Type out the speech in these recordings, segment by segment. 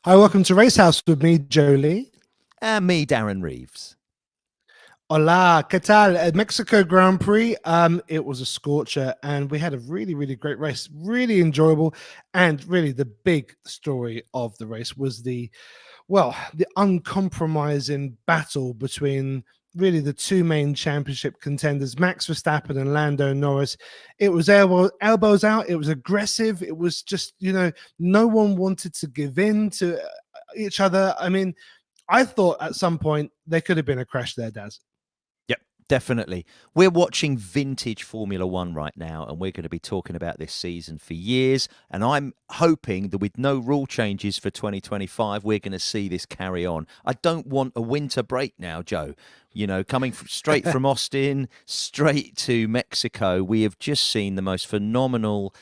Hi, welcome to Racehouse with me, Jolie. And me, Darren Reeves. Hola, ¿qué tal? Mexico Grand Prix. It was a scorcher, and we had a really great race, really enjoyable, and really the big story of the race was the uncompromising battle between really the two main championship contenders, Max Verstappen and Lando Norris. It was elbows out. It was aggressive. It was just, no one wanted to give in to each other. I mean, I thought at some point there could have been a crash there, Daz. Yep, definitely. We're watching vintage Formula One right now, and we're going to be talking about this season for years. And I'm hoping that with no rule changes for 2025, we're going to see this carry on. I don't want a winter break now, Joe. Coming straight from Austin, straight to Mexico, we have just seen the most phenomenal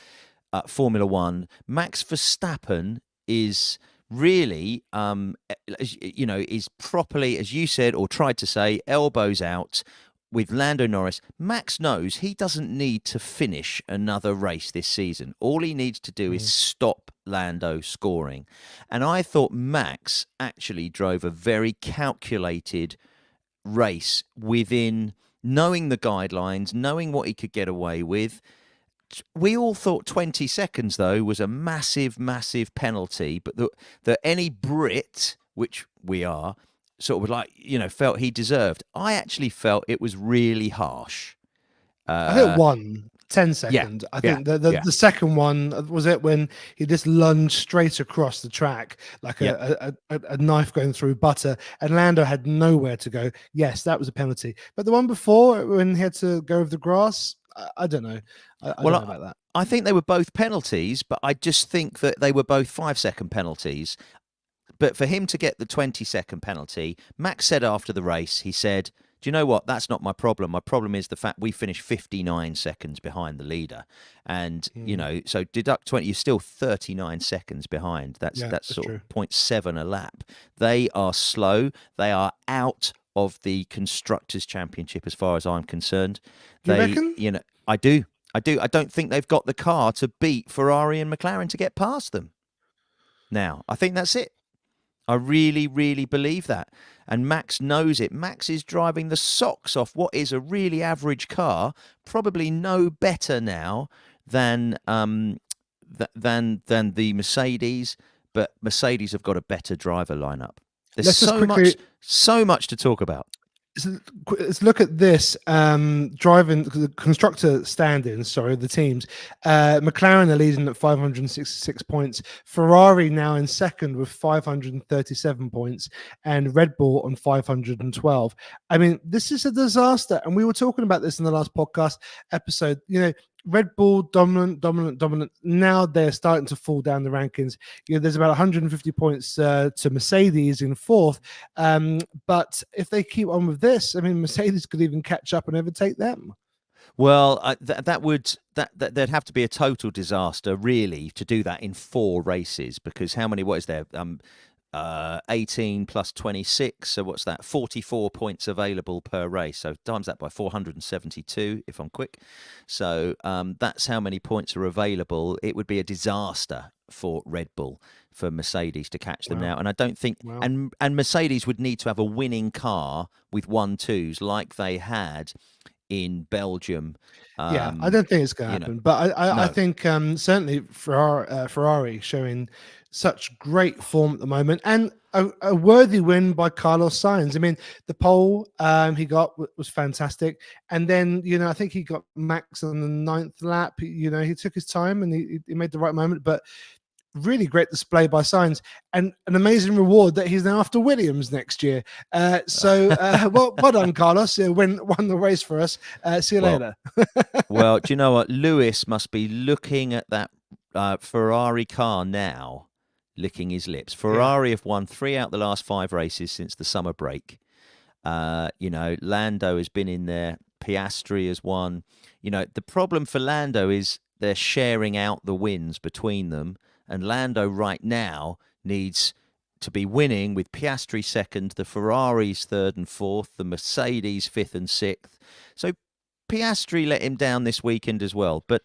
Formula One. Max Verstappen is really, is properly, as you said, or tried to say, elbows out with Lando Norris. Max knows he doesn't need to finish another race this season. All he needs to do is stop Lando scoring. And I thought Max actually drove a very calculated race within knowing the guidelines, knowing what he could get away with. We all thought 20 seconds, though, was a massive penalty, but that any Brit, which we are, sort of felt he deserved. I actually felt it was really harsh. I think 10 Yeah, second. I yeah, think the second one was it when he just lunged straight across the track like yeah. a knife going through butter, and Lando had nowhere to go. Yes, that was a penalty. But the one before, when he had to go over the grass, I don't know. I don't know about that. I think they were both penalties, but I just think that they were both 5-second penalties. But for him to get the 20-second penalty, Max said after the race, he said, "Do you know what? That's not my problem. My problem is the fact we finished 59 seconds behind the leader. And, so deduct 20, you're still 39 seconds behind. That's sort true. of 0.7 a lap. They are slow. They are out of the Constructors' Championship as far as I'm concerned. You reckon? I do. I don't think they've got the car to beat Ferrari and McLaren to get past them. Now, I think that's it. I really believe that. And Max knows it. Max is driving the socks off what is a really average car, probably no better now than the Mercedes, but Mercedes have got a better driver lineup. There's so much to talk about. Let's look at this driving the constructor standings. Sorry, the teams. McLaren are leading at 566 points. Ferrari now in second with 537 points, and Red Bull on 512. I mean, this is a disaster, and we were talking about this in the last podcast episode. Red Bull dominant. Now they're starting to fall down the rankings. There's about 150 points to Mercedes in fourth. But if they keep on with this, I mean, Mercedes could even catch up and overtake them. Well, there'd have to be a total disaster, really, to do that in 4 races. Because what is there? 18 plus 26, so what's that? 44 points available per race. So times that by 472, if I'm quick. So that's how many points are available. It would be a disaster for Red Bull, for Mercedes to catch them now. And I don't think, and Mercedes would need to have a winning car with 1-2s like they had in Belgium. I don't think it's going to happen, but I think certainly Ferrari showing such great form at the moment, and a worthy win by Carlos Sainz. I mean, the pole he got was fantastic, and then I think he got Max on the 9th lap. He took his time and he made the right moment, but really great display by Sainz, and an amazing reward that he's now after Williams next year. Well done, Carlos. Won the race for us. See you later. Well, do you know what? Lewis must be looking at that Ferrari car now, licking his lips. Ferrari have won 3 out of the last 5 races since the summer break. Lando has been in there. Piastri has won. The problem for Lando is they're sharing out the wins between them. And Lando right now needs to be winning with Piastri second, the Ferraris third and fourth, the Mercedes 5th and 6th. So Piastri let him down this weekend as well. But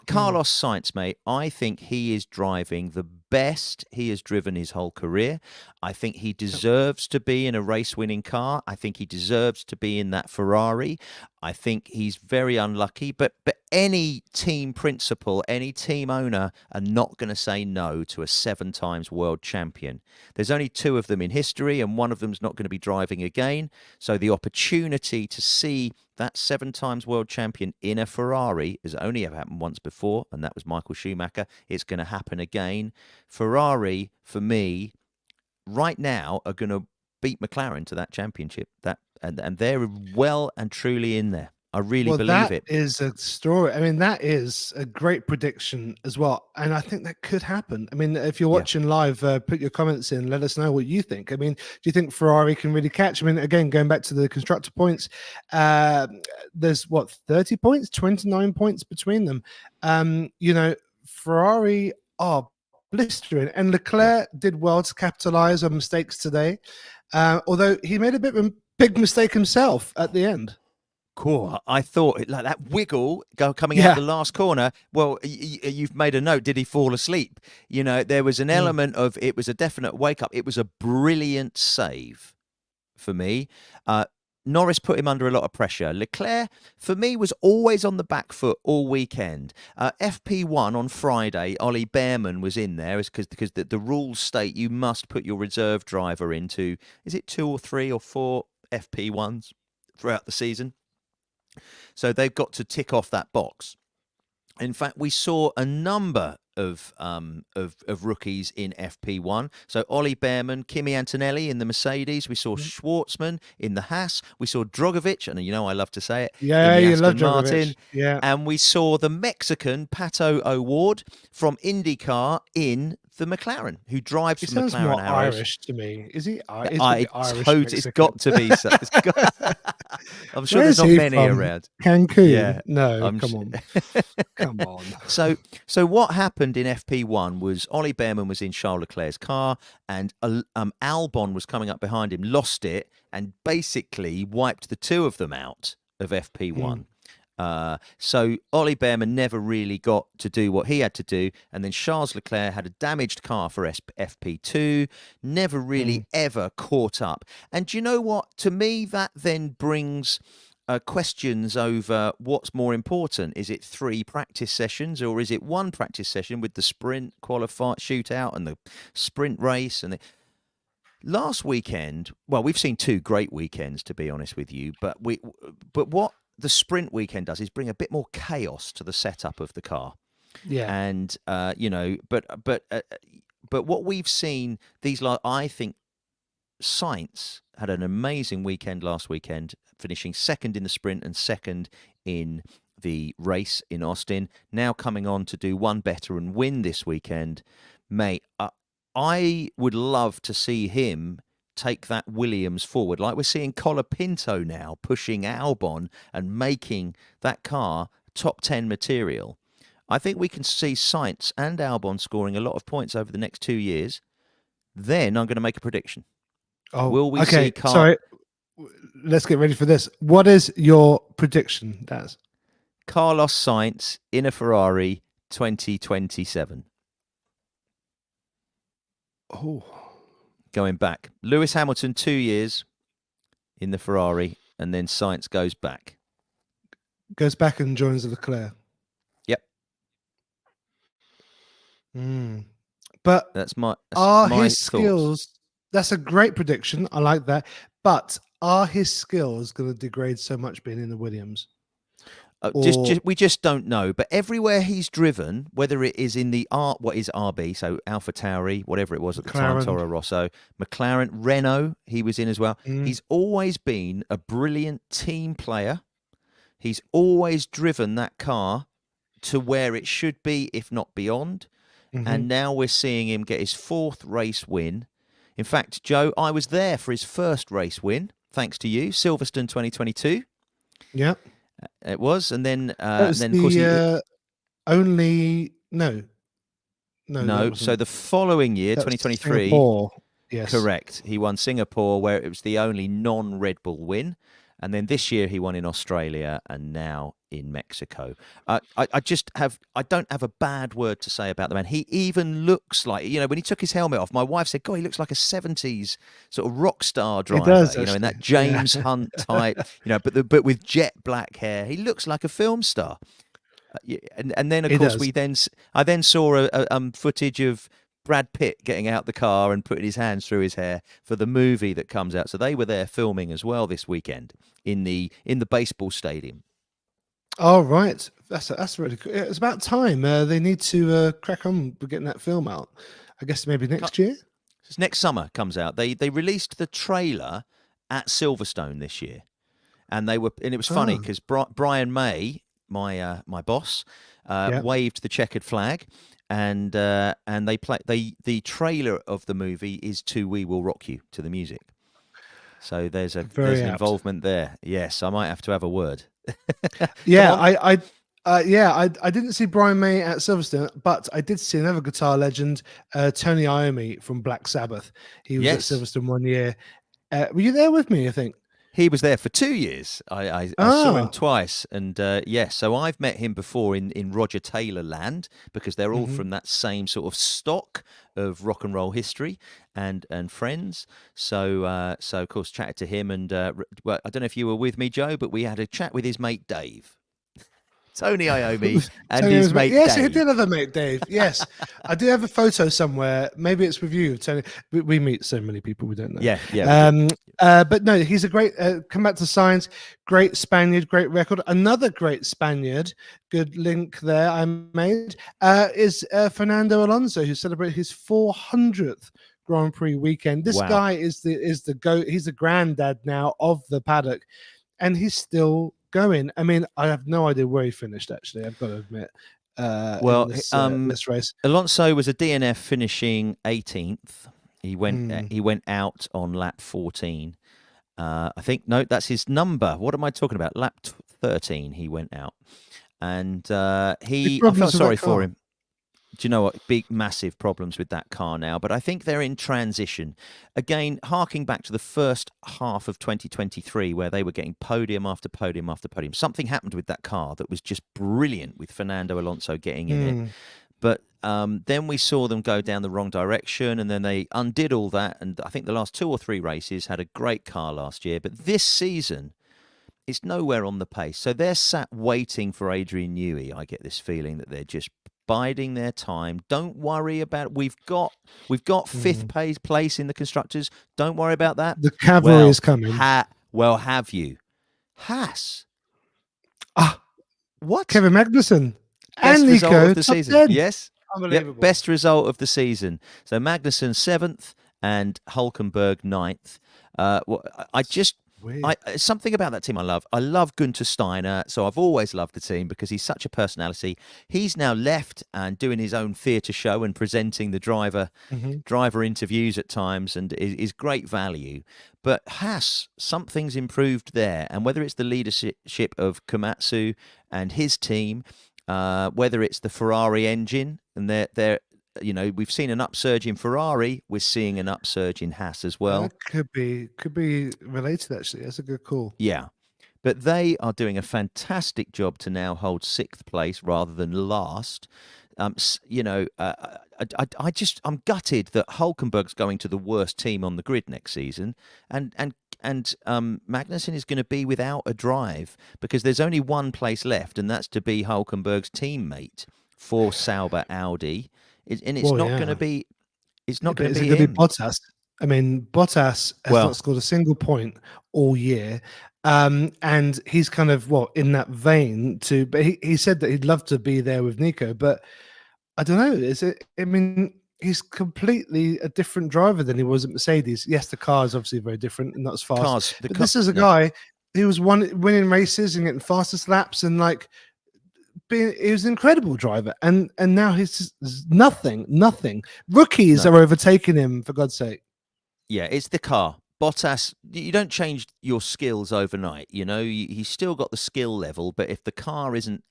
Carlos Sainz, mate, I think he is driving the best he has driven his whole career. I think he deserves to be in a race-winning car. I think he deserves to be in that Ferrari. I think he's very unlucky, but any team principal, any team owner are not going to say no to a 7 times world champion. There's only 2 of them in history, and one of them's not going to be driving again. So the opportunity to see that 7 times world champion in a Ferrari has only ever happened once before, and that was Michael Schumacher. It's going to happen again. Ferrari, for me, right now, are going to beat McLaren to that championship. And they're well and truly in there. I really believe it. That is a story. I mean, that is a great prediction as well. And I think that could happen. I mean, if you're watching live, put your comments in. Let us know what you think. I mean, do you think Ferrari can really catch? I mean, again, going back to the constructor points, there's 30 points, 29 points between them. Ferrari are blistering. And Leclerc did well to capitalize on mistakes today, although he made a bit of a big mistake himself at the end. Cool. I thought like that wiggle coming out the last corner. Well, you've made a note. Did he fall asleep? There was an element of it was a definite wake up. It was a brilliant save for me. Norris put him under a lot of pressure. Leclerc, for me, was always on the back foot all weekend. FP1 on Friday, Ollie Behrman was in there because the rules state you must put your reserve driver into, is it 2 or 3 or 4 FP1s throughout the season? So they've got to tick off that box. In fact, we saw a number of rookies in FP1. So Ollie Behrman, Kimi Antonelli in the Mercedes. We saw Schwartzman in the Haas. We saw Drogovic, and I love to say it. Yeah, in the you love Aston Martin. Drogovic. Yeah, and we saw the Mexican Pato O'Ward from IndyCar in the McLaren, who drives for sounds McLaren more Arrows. Irish to me. Is he? Irish? It's got to be. So. I'm sure there's not many around. Cancun? Yeah, no, come on, come on. So what happened in FP1 was Ollie Behrman was in Charles Leclerc's car, and Albon was coming up behind him, lost it, and basically wiped the 2 of them out of FP1. So Ollie Behrman never really got to do what he had to do, and then Charles Leclerc had a damaged car for FP2, never really ever caught up. And do you know what? To me, that then brings questions over what's more important. Is it 3 practice sessions, or is it 1 practice session with the sprint qualify shootout and the sprint race? And last weekend, well, we've seen 2 great weekends, to be honest with you, but what the sprint weekend does is bring a bit more chaos to the setup of the car. Yeah. And but what we've seen I think Sainz had an amazing weekend last weekend, finishing 2nd in the sprint and 2nd in the race in Austin. Now coming on to do one better and win this weekend. Mate, I would love to see him take that Williams forward, like we're seeing Colapinto now pushing Albon and making that car top 10 material. I think we can see Sainz and Albon scoring a lot of points over the next 2 years. Then I'm going to make a prediction. Will we see Sorry, let's get ready for this. What is your prediction, Daz? Carlos Sainz in a Ferrari 2027. Oh. Going back. Lewis Hamilton 2 years in the Ferrari, and then Sainz goes back. Goes back and joins Leclerc. Yep. But that's my his thoughts. Skills? That's a great prediction. I like that. But are his skills going to degrade so much being in the Williams? We just don't know. But everywhere he's driven, whether it is in the what is RB, so Alpha Tauri, whatever it was at the time, Toro Rosso, McLaren, Renault, he was in as well. He's always been a brilliant team player. He's always driven that car to where it should be, if not beyond. And now we're seeing him get his 4th race win. In fact, Joe, I was there for his 1st race win, thanks to you, Silverstone 2022. Yeah. It was, and then of course no. So the following year, 2023, Singapore. Yes, correct. He won Singapore, where it was the only non-Red Bull win. And then this year he won in Australia and now in Mexico. I don't have a bad word to say about the man. He even looks like, when he took his helmet off, my wife said, God, he looks like a 70s sort of rock star He driver, does in actually. that Yeah. James Hunt type, but with jet black hair. He looks like a film star. And then of He course does. I then saw footage of Brad Pitt getting out the car and putting his hands through his hair for the movie that comes out. So they were there filming as well this weekend in the baseball stadium. All right, that's really cool. It's about time. They need to crack on with getting that film out. I guess maybe next year. Next summer comes out. They released the trailer at Silverstone this year, and it was funny Ah, because Brian May, my boss, yeah, waved the checkered flag, and the trailer of the movie is to "We Will Rock You" to the music. So there's very an apt. involvement there. Yes, I might have to have a word. Come Yeah, on. I didn't see Brian May at Silverstone, but I did see another guitar legend, Tony Iommi from Black Sabbath. He was at Yes. Silverstone one year. Were you there with me? I think. He was there for 2 years. I saw him Ah, twice, and yes, so I've met him before in Roger Taylor land because they're all hmm from that same sort of stock of rock and roll history and friends. So of course chatted to him, and well, I don't know if you were with me, Joe, but we had a chat with his mate Dave, Tony Iommi, and Tony his was, mate yes, he Dave. did have a mate, Dave. Yes, I do have a photo somewhere. Maybe it's with you, Tony. We meet so many people we don't know. Yeah, yeah, we do. But no, he's a great. Come back to science. Great Spaniard, great record. Another great Spaniard. Good link there. I made is Fernando Alonso, who celebrated his 400th Grand Prix weekend. This Wow. guy is the goat. He's the granddad now of the paddock, and he's still going. I mean, I have no idea where he finished. Actually, I've got to admit, Well, in this race. Alonso was a DNF finishing 18th. Hmm. He went out on lap 14. I think no, that's his number. What am I talking about? Lap 13. He went out, and Big I felt problems with that sorry for car. him. Do you know what? Big, massive problems with that car now. But I think they're in transition. Again, harking back to the first half of 2023, where they were getting podium after podium after podium. Something happened with that car that was just brilliant with Fernando Alonso getting in it. Hmm. But then we saw them go down the wrong direction, and then they undid all that. And I think the last 2 or 3 races had a great car last year. But this season, it's nowhere on the pace. So they're sat waiting for Adrian Newey. I get this feeling that they're just biding their time. Don't worry about it. We've got fifth Hmm. place in the constructors. Don't worry about that. The cavalry Well, is coming. have you? Haas. Ah, What? Kevin Magnussen and Best result of Nico the top season. 10. Yes. Yep. Unbelievable. Best result of the season. So Magnussen 7th and Hulkenberg 9th. I just Weird. something about that team I love. I love Gunter Steiner, so I've always loved the team because he's such a personality. He's now left and doing his own theatre show and presenting the Mhm. driver interviews at times, and is great value. But Haas, something's improved there, and whether it's the leadership of Komatsu and his team, whether it's the Ferrari engine and they're we've seen an upsurge in Ferrari, we're seeing an upsurge in Haas as well. That could be related. Actually, that's a good call. Yeah. But they are doing a fantastic job to now hold 6th place rather than last. I'm gutted that Hulkenberg's going to the worst team on the grid next season, and Magnussen is going to be without a drive because there's only one place left, and that's to be Hulkenberg's teammate for Sauber Audi, and it's Well, not going to yeah. be. It's Yeah, not but going to is it be going to be him. Bottas? I mean, Bottas has not Well, scored a single point all year. And he's kind of in that vein too. But he said that he'd love to be there with Nico. But I don't know. Is it? I mean, he's completely a different driver than he was at Mercedes. Yes, the car is obviously very different and not as fast. But this is a yeah. guy who was winning races and getting fastest laps and he was an incredible driver, and now he's just nothing. Rookies No. are overtaking him, for God's sake. Yeah, it's the car. Bottas, you don't change your skills overnight. He's still got the skill level, but if the car isn't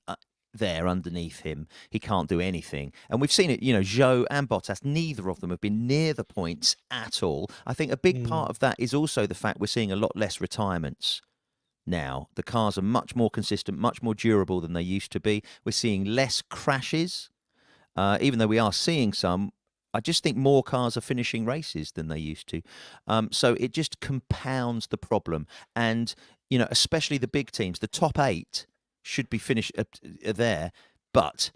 there underneath him, he can't do anything. And we've seen it, Zhou and Bottas, neither of them have been near the points at all. I think a big Mm. part of that is also the fact we're seeing a lot less retirements now. The cars are much more consistent, much more durable than they used to be. We're seeing less crashes, even though we are seeing some. I just think more cars are finishing races than they used to. So it just compounds the problem. And, especially the big teams, the top eight should be finished there. But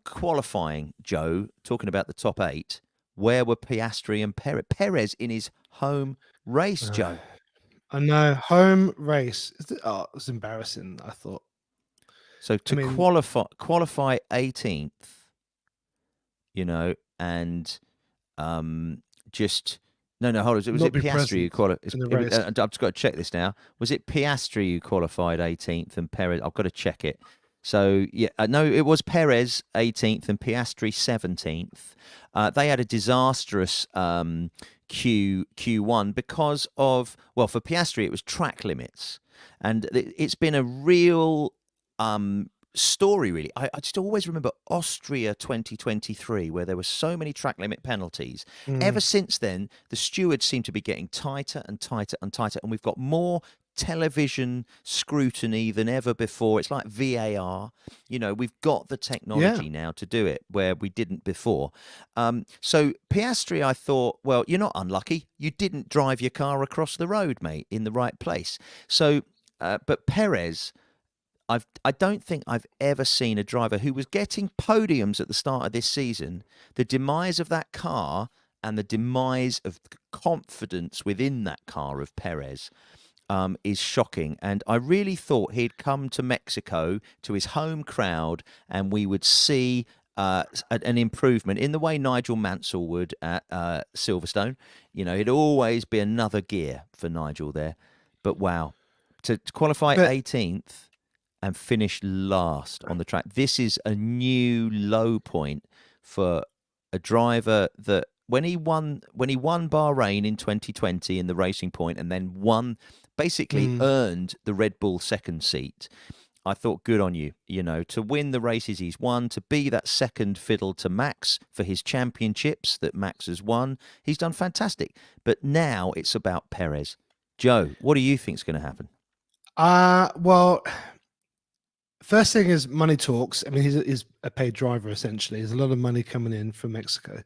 qualifying, Joe, talking about the top eight, where were Piastri and Perez? Perez in his home race, Joe. I know, home race. It's embarrassing, I thought. So to qualify 18th, and just no, hold on. Was it Piastri who qualified? I've just got to check this now. Was it Piastri who qualified 18th and Perez? I've got to check it. So yeah, no, it was Perez 18th and Piastri 17th. They had a disastrous Q1 because of, well, for Piastri it was track limits, and it's been a real story, really. I just always remember Austria 2023, where there were so many track limit penalties. Ever since then, the stewards seem to be getting tighter and tighter and tighter, and we've got more television scrutiny than ever before. It's like VAR. We've got the technology now to do it where we didn't before. So Piastri, I thought, well, you're not unlucky. You didn't drive your car across the road, mate, in the right place. So, but Perez, I don't think I've ever seen a driver who was getting podiums at the start of this season. The demise of that car and the demise of confidence within that car of Perez is shocking. And I really thought he'd come to Mexico, to his home crowd, and we would see an improvement in the way Nigel Mansell would at Silverstone. It'd always be another gear for Nigel there. But wow, to qualify 18th and finish last on the track. This is a new low point for a driver that when he won Bahrain in 2020 in the Racing Point, and then earned the Red Bull second seat. I thought, good on you, to win the races he's won, to be that second fiddle to Max for his championships that Max has won. He's done fantastic. But now it's about Perez. Joe, what do you think is going to happen? Well, first thing is money talks. I mean, he's a paid driver, essentially. There's a lot of money coming in from Mexico.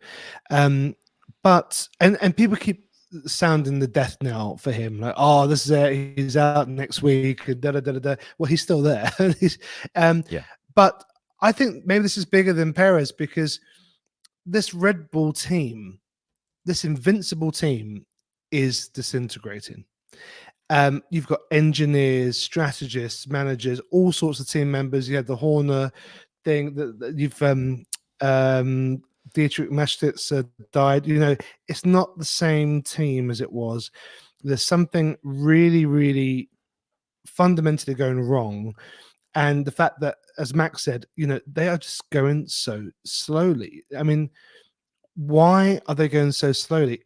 But people keep sounding the death knell for him, like, oh, this is it, he's out next week, da da da da. Well, he's still there. But I think maybe this is bigger than Perez, because this Red Bull team, this invincible team, is disintegrating. You've got engineers, strategists, managers, all sorts of team members. You had the Horner thing that you've Dietrich Mateschitz died. It's not the same team as it was. There's something really, really fundamentally going wrong. And the fact that, as Max said, they are just going so slowly. I mean, why are they going so slowly?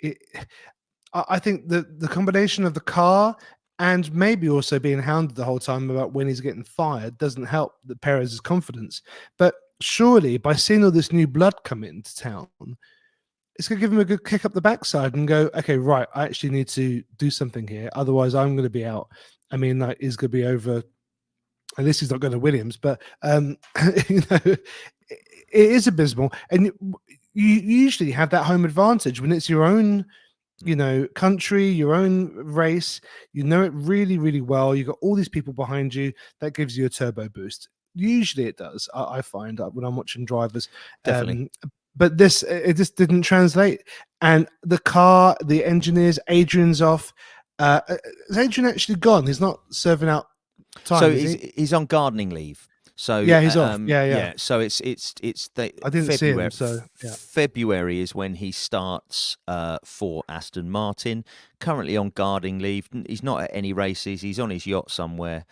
I think the combination of the car and maybe also being hounded the whole time about when he's getting fired doesn't help the Perez's confidence. But surely by seeing all this new blood come into town, it's going to give him a good kick up the backside and go, okay, right, I actually need to do something here. Otherwise, I'm going to be out. I mean, like, he's going to be over. At least he's not going to Williams, but it is abysmal. And you usually have that home advantage when it's your own country, your own race. It really, really well. You've got all these people behind you. That gives you a turbo boost. Usually it does. I find when I'm watching drivers. Definitely. But it just didn't translate. And the car, the engineers, Adrian's off. Is Adrian actually gone? He's not serving out time. So he's on gardening leave. So yeah, he's off. Yeah. So it's I didn't see him. So February is when he starts for Aston Martin. Currently on gardening leave. He's not at any races. He's on his yacht somewhere,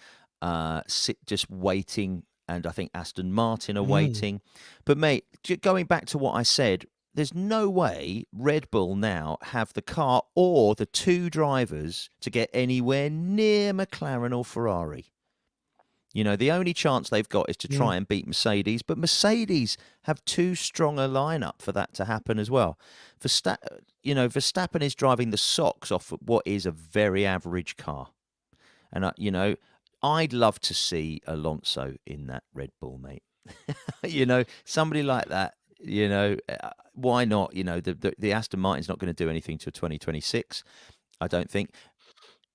just waiting. And I think Aston Martin are waiting. But mate, going back to what I said, there's no way Red Bull now have the car or the two drivers to get anywhere near McLaren or Ferrari. The only chance they've got is to try and beat Mercedes, but Mercedes have too strong a lineup for that to happen as well. Verstappen is driving the socks off what is a very average car. And I'd love to see Alonso in that Red Bull, mate. Somebody like that. Why not? The Aston Martin's not going to do anything till 2026. I don't think.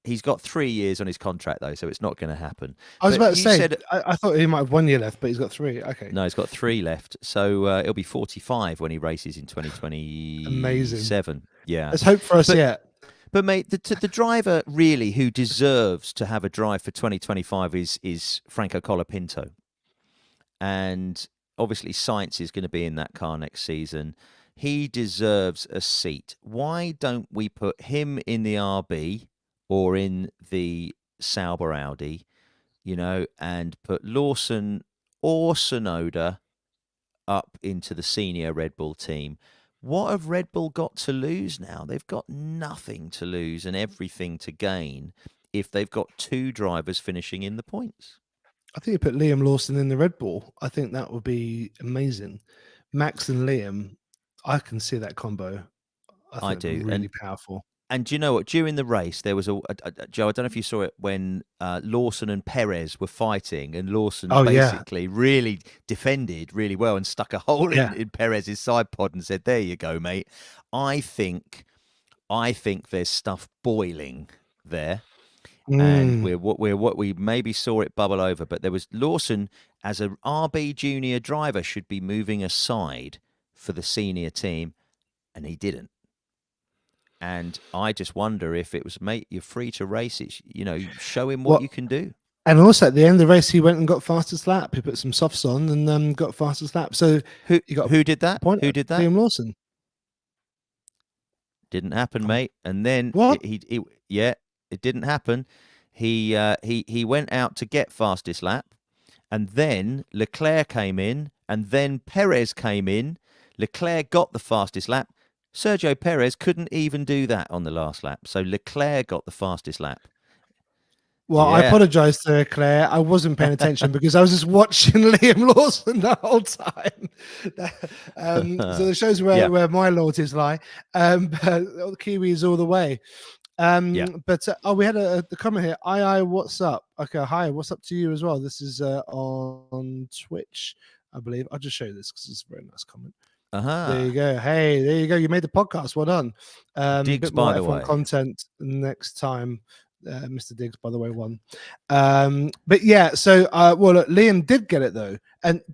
He's got 3 years on his contract though, so it's not going to happen. I was But about to you say, said I thought he might have 1 year left, but he's got 3. Okay, no, he's got 3 left, so he'll be 45 when he races in amazing. 2027. Yeah, Let's hope for us but yet. but mate, the driver really who deserves to have a drive for 2025 is Franco Colapinto, and obviously Sainz is going to be in that car next season. He deserves a seat. Why don't we put him in the RB or in the Sauber Audi, and put Lawson or Sonoda up into the senior Red Bull team? What have Red Bull got to lose now? They've got nothing to lose and everything to gain if they've got 2 drivers finishing in the points. I think you put Liam Lawson in the Red Bull. I think that would be amazing. Max and Liam, I can see that combo. I think I it'd be do. really powerful. And do you know what? During the race, there was Joe. I don't know if you saw it when Lawson and Perez were fighting, and Lawson Oh yeah, basically really defended really well and stuck a hole yeah. in Perez's side pod and said, "There you go, mate." I think, I think there's stuff boiling there, and Mm. we're what we maybe saw it bubble over, but there was Lawson as a RB junior driver should be moving aside for the senior team, and he didn't. And I just wonder if it was, mate, you're free to race it. Show him what Well, you can do. and also at the end of the race, he went and got fastest lap. He put some softs on and got fastest lap. So Who you got who did a that? point. Who did that? Liam Lawson. Didn't happen, Oh, mate. And then what? it didn't happen. He went out to get fastest lap, and then Leclerc came in, and then Perez came in. Leclerc got the fastest lap. Sergio Perez couldn't even do that on the last lap, so Leclerc got the fastest lap. Well, I Yeah. apologize to Claire. I wasn't paying attention because I was just watching Liam Lawson the whole time. So it shows Yeah. where my loyalties lie. But the Kiwis all the way. Yeah. But we had a comment here. What's up? Okay, hi, what's up to you as well? This is on Twitch, I believe. I'll just show you this because it's a very nice comment. There you go. Hey, there you go. You made the podcast. Well done. Diggs, Bit more by the F1 way. content next time. Mr. Diggs, by the way, won. But yeah, so well, look, Liam did get it though,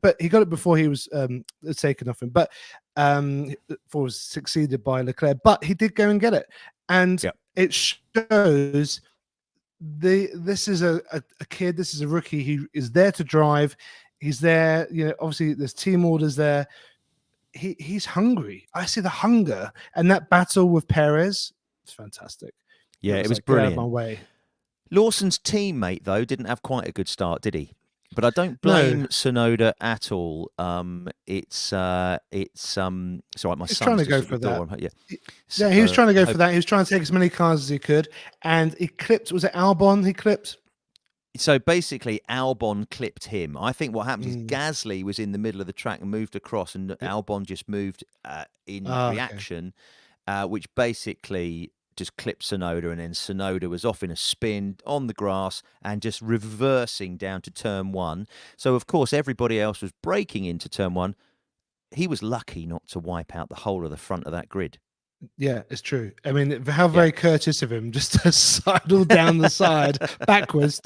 but he got it before he was taken off him. But before was succeeded by Leclerc, but he did go and get it, and it shows this is a kid. This is a rookie. He is there to drive. He's there. Obviously, there's team orders there. He's hungry. I see the hunger, and that battle with Perez. It's fantastic. Yeah, it was like, get out of brilliant. my way. Lawson's teammate, though, didn't have quite a good start, did he? But I don't blame Sonoda at all. It's all right. My He's son's trying to just go at the for door. that. Yeah, He was trying to go for that. He was trying to take as many cars as he could, and he clipped. Was it Albon? He clipped. So basically, Albon clipped him. I think what happened is Gasly was in the middle of the track and moved across, and Albon just moved in reaction, which basically just clipped Sonoda, and then Sonoda was off in a spin on the grass and just reversing down to turn 1. So, of course, everybody else was braking into turn 1. He was lucky not to wipe out the whole of the front of that grid. Yeah, it's true. I mean, how very courteous of him just to sidle down the side backwards.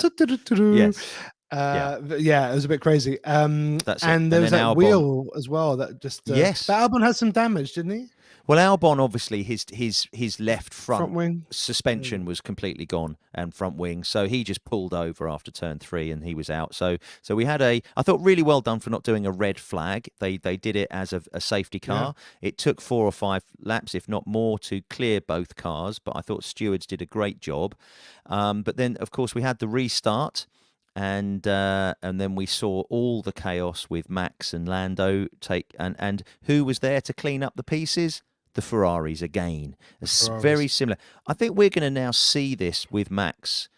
Yes. Yeah, it was a bit crazy. And there was that Albon, wheel as well that just yes. But Albon had some damage, didn't he? Well, Albon, obviously, his left front wing suspension was completely gone and front wing, so he just pulled over after turn 3 and he was out. So we had I thought really well done for not doing a red flag. They did it as a safety car. Yeah. It took 4 or 5 laps, if not more, to clear both cars, but I thought stewards did a great job. But then, of course, we had the restart. And then we saw all the chaos with Max and Lando and who was there to clean up the pieces? The Ferraris again. Very similar. I think we're going to now see this with Max.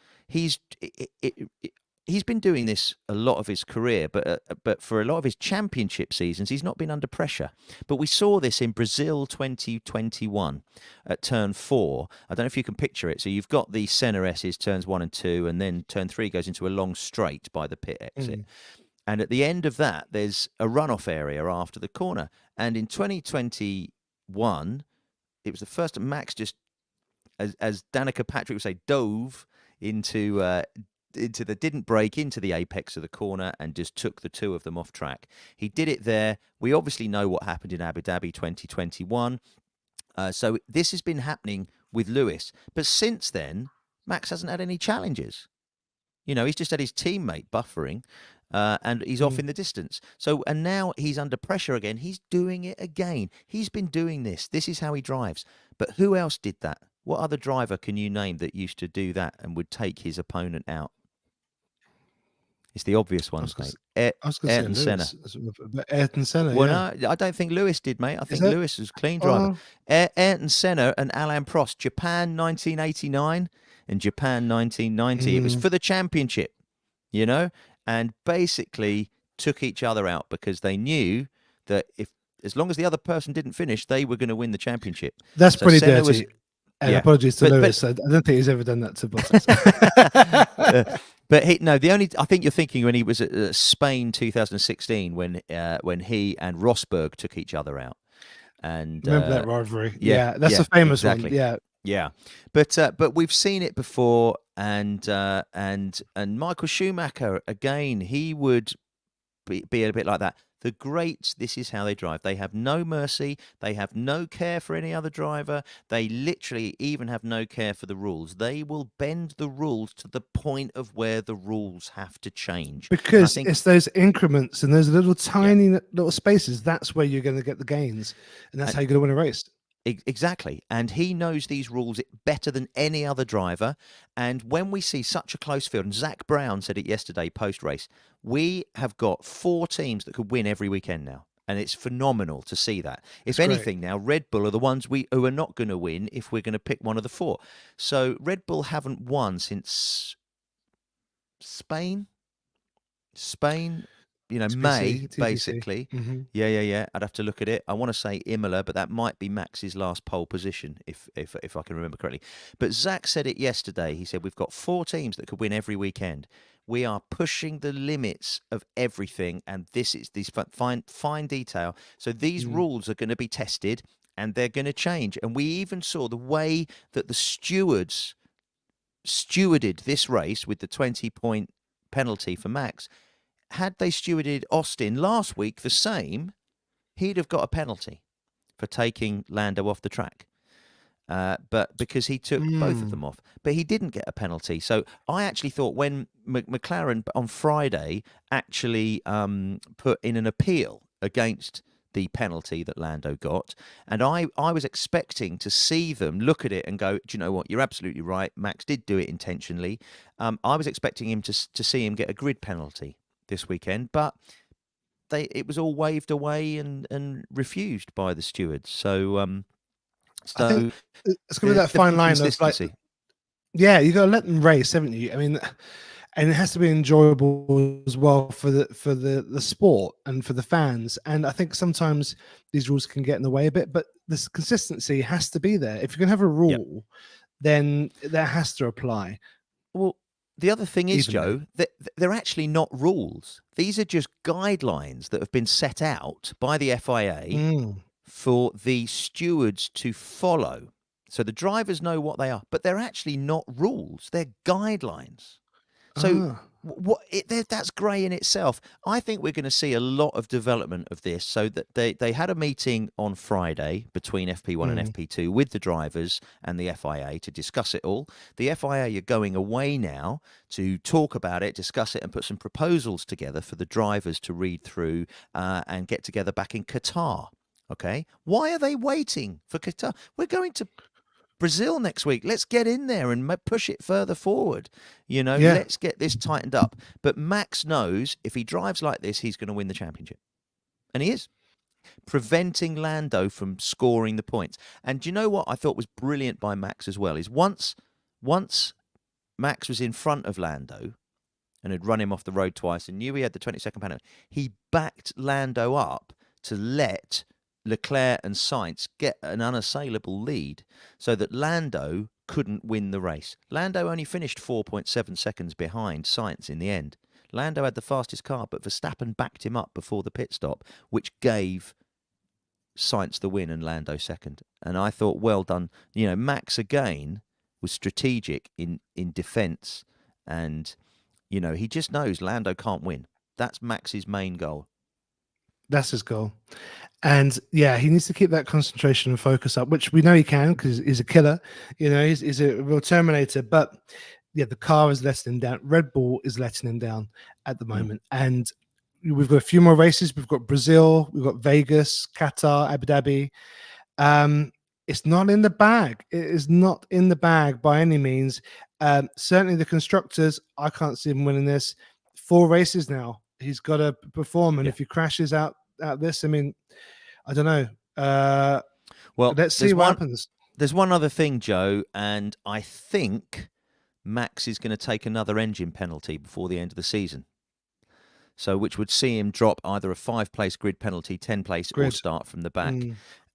he's been doing this a lot of his career, but for a lot of his championship seasons, he's not been under pressure. But we saw this in Brazil 2021 at turn 4. I don't know if you can picture it. So you've got the Senna S's turns 1 and 2, and then turn 3 goes into a long straight by the pit exit. Mm. And at the end of that, there's a runoff area after the corner. And in 2021, it was the first Max just, as Danica Patrick would say, dove into the didn't break into the apex of the corner and just took the two of them off track. He did it there. We obviously know what happened in Abu Dhabi 2021. So this has been happening with Lewis. But since then, Max hasn't had any challenges. He's just had his teammate buffering, and he's off in the distance. So, and now he's under pressure again. He's doing it again. He's been doing this. This is how he drives. But who else did that? What other driver can you name that used to do that and would take his opponent out? It's the obvious ones, mate. I was going to say Senna. Lewis, but Ayrton Senna. Well, yeah. no, I don't think Lewis did, mate. I think Lewis was a clean driver. Ayrton Senna and Alain Prost, Japan 1989 and Japan 1990. It was for the championship, and basically took each other out because they knew that as long as the other person didn't finish, they were going to win the championship. That's pretty Senna dirty. And apologies to Lewis. I don't think he's ever done that to Bottas. But I think you're thinking when he was at Spain 2016 when he and Rosberg took each other out. And remember that rivalry? Yeah, that's a famous one. Yeah. But we've seen it before, and Michael Schumacher again. He would be a bit like that. The greats, this is how they drive. They have no mercy. They have no care for any other driver. They literally even have no care for the rules. They will bend the rules to the point of where the rules have to change. Because it's those increments and those little tiny little spaces. That's where you're going to get the gains. And that's how you're going to win a race. Exactly. And he knows these rules better than any other driver. And when we see such a close field, and Zach Brown said it yesterday post-race, we have got 4 teams that could win every weekend now. And it's phenomenal to see that. If anything now, Red Bull are the ones who are not going to win if we're going to pick one of the 4. So Red Bull haven't won since Spain, TBC, May, basically. Mm-hmm. Yeah. I'd have to look at it. I want to say Imola, but that might be Max's last pole position, if I can remember correctly. But Zach said it yesterday. He said, we've got 4 teams that could win every weekend. We are pushing the limits of everything, and this is these fine detail. So these rules are going to be tested, and they're going to change. And we even saw the way that the stewards stewarded this race with the 20-point penalty for Max. Had they stewarded Austin last week the same, he'd have got a penalty for taking Lando off the track. But because he took both of them off. But he didn't get a penalty. So I actually thought when McLaren on Friday actually put in an appeal against the penalty that Lando got, and I was expecting to see them look at it and go, do you know what, you're absolutely right, Max did do it intentionally. I was expecting him to see him get a grid penalty this weekend, but it was all waved away and refused by the stewards. So I think it's going to be that fine line of like, you got to let them race, haven't you? I mean, and it has to be enjoyable as well for the sport and for the fans. And I think sometimes these rules can get in the way a bit, but this consistency has to be there. If you're going to have a rule, then that has to apply. Well, the other thing is, Joe, that they're actually not rules. These are just guidelines that have been set out by the FIA for the stewards to follow. So the drivers know what they are, but they're actually not rules. They're guidelines. So that's grey in itself. I think we're going to see a lot of development of this. So that they had a meeting on Friday between FP1 and FP2 with the drivers and the FIA to discuss it all. The FIA are going away now to talk about it, discuss it, and put some proposals together for the drivers to read through and get together back in Qatar. Okay, why are they waiting for Qatar? We're going to Brazil next week. Let's get in there and push it further forward. Let's get this tightened up. But Max knows if he drives like this, he's going to win the championship. And he is. Preventing Lando from scoring the points. And do you know what I thought was brilliant by Max as well is once Max was in front of Lando, and had run him off the road twice and knew he had the 22nd penalty, he backed Lando up to let Leclerc and Sainz get an unassailable lead so that Lando couldn't win the race. Lando only finished 4.7 seconds behind Sainz in the end. Lando had the fastest car, but Verstappen backed him up before the pit stop, which gave Sainz the win and Lando second. And I thought, well done. Max again was strategic in defence, and he just knows Lando can't win. That's Max's main goal. That's his goal. And yeah, he needs to keep that concentration and focus up, which we know he can because he's a killer. He's a real Terminator. But yeah, the car is letting him down. Red Bull is letting him down at the moment. And we've got a few more races. We've got Brazil, we've got Vegas, Qatar, Abu Dhabi. It's not in the bag. It is not in the bag by any means. Certainly the constructors, I can't see him winning this. 4 races now. He's got to perform. And if he crashes out this, I mean, I don't know. Well, let's see what happens. There's one other thing, Joe, and I think Max is going to take another engine penalty before the end of the season. So, which would see him drop either a 5-place grid penalty, 10-place, or start from the back.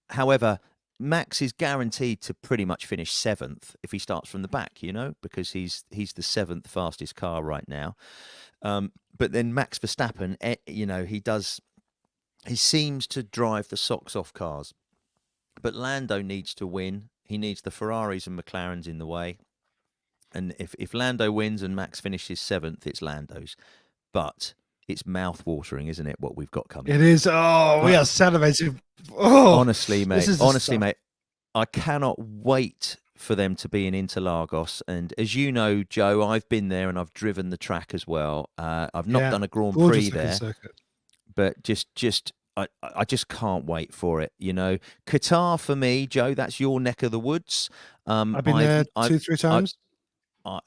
However, Max is guaranteed to pretty much finish 7th if he starts from the back, because he's the 7th fastest car right now. But then Max Verstappen, he seems to drive the socks off cars. But Lando needs to win. He needs the Ferraris and McLarens in the way. And if Lando wins and Max finishes 7th, it's Lando's. But it's mouth-watering, isn't it, what we've got coming? It is. Oh, we are salivating. Oh, honestly, mate. I cannot wait for them to be in Interlagos. And as you know, Joe, I've been there and I've driven the track as well. I've not done a Grand Prix there, but I just can't wait for it. Qatar for me, Joe, that's your neck of the woods. I've been there 2-3 times. All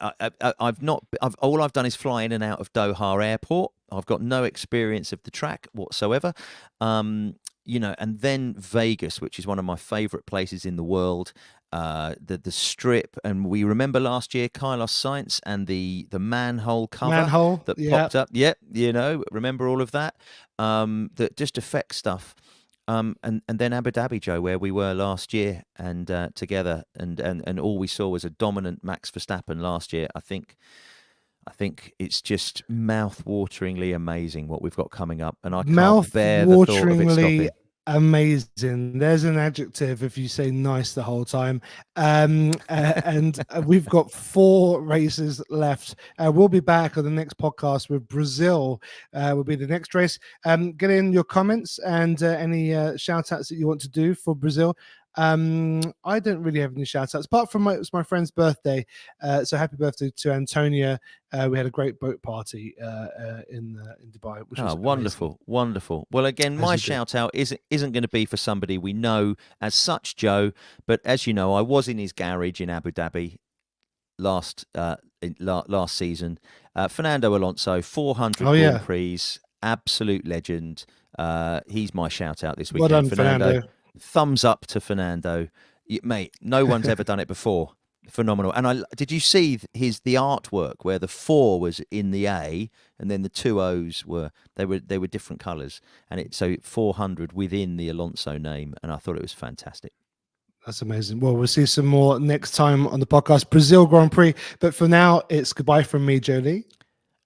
I've done is fly in and out of Doha Airport. I've got no experience of the track whatsoever. And then Vegas, which is one of my favourite places in the world. The Strip, and we remember last year Carlos Sainz and the manhole cover that popped up. Yeah, remember all of that. That just affects stuff. And then Abu Dhabi, Joe, where we were last year, and together, and all we saw was a dominant Max Verstappen last year. I think it's just mouth-wateringly amazing what we've got coming up, and I can't bear the thought of it stopping. Amazing. There's an adjective if you say nice the whole time. And we've got 4 races left. We'll be back on the next podcast with Brazil. Will be the next race. Get in your comments and any shout outs that you want to do for Brazil. I don't really have any shout outs apart from it's my friend's birthday. So happy birthday to Antonia. We had a great boat party in Dubai, which was wonderful. Well, again, my shout out isn't going to be for somebody we know as such, Joe, but as you know, I was in his garage in Abu Dhabi last season. Fernando Alonso, 400 Grand Prix, absolute legend. He's my shout out this weekend. Well done, Fernando. Thumbs up to Fernando, mate. No one's ever done it before. Phenomenal. And did you see the artwork where the 4 was in the A and then the 2 O's were different colours, and so 400 within the Alonso name, and I thought it was fantastic. That's amazing. Well, we'll see some more next time on the podcast, Brazil Grand Prix. But for now, it's goodbye from me, Jolie.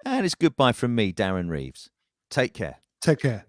And it's goodbye from me, Darren Reeves. Take care. Take care.